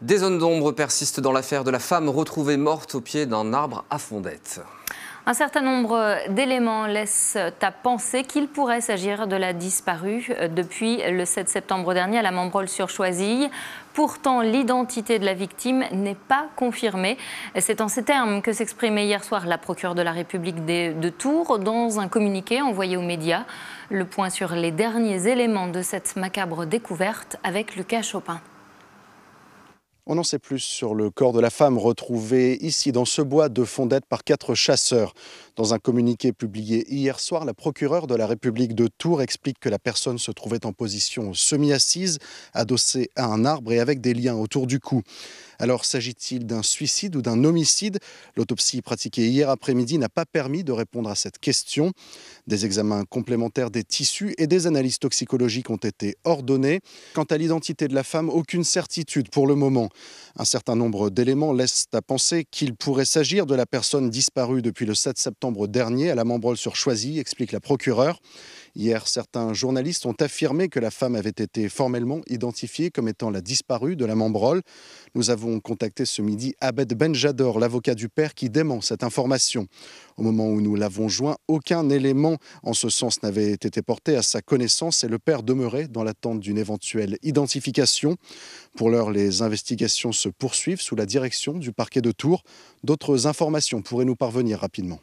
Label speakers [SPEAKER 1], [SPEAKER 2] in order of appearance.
[SPEAKER 1] Des zones d'ombre persistent dans l'affaire de la femme retrouvée morte au pied d'un arbre à Fondettes.
[SPEAKER 2] Un certain nombre d'éléments laissent à penser qu'il pourrait s'agir de la disparue depuis le 7 septembre dernier à la Membrolle-sur-Choisille. Pourtant, l'identité de la victime n'est pas confirmée. C'est en ces termes que s'exprimait hier soir la procureure de la République de Tours dans un communiqué envoyé aux médias. Le point sur les derniers éléments de cette macabre découverte avec Lucas Chopin.
[SPEAKER 3] On en sait plus sur le corps de la femme retrouvé ici dans ce bois de Fondettes par 4 chasseurs. Dans un communiqué publié hier soir, la procureure de la République de Tours explique que la personne se trouvait en position semi-assise, adossée à un arbre et avec des liens autour du cou. Alors s'agit-il d'un suicide ou d'un homicide? L'autopsie pratiquée hier après-midi n'a pas permis de répondre à cette question. Des examens complémentaires des tissus et des analyses toxicologiques ont été ordonnés. Quant à l'identité de la femme, aucune certitude pour le moment. Un certain nombre d'éléments laissent à penser qu'il pourrait s'agir de la personne disparue depuis le 7 septembre dernier à la Membrolle-sur-Choisille, explique la procureure. Hier, certains journalistes ont affirmé que la femme avait été formellement identifiée comme étant la disparue de la Membrolle. Nous avons contacté ce midi Abed Benjador, l'avocat du père, qui dément cette information. Au moment où nous l'avons joint, aucun élément en ce sens n'avait été porté à sa connaissance et le père demeurait dans l'attente d'une éventuelle identification. Pour l'heure, les investigations se poursuivent sous la direction du parquet de Tours. D'autres informations pourraient nous parvenir rapidement.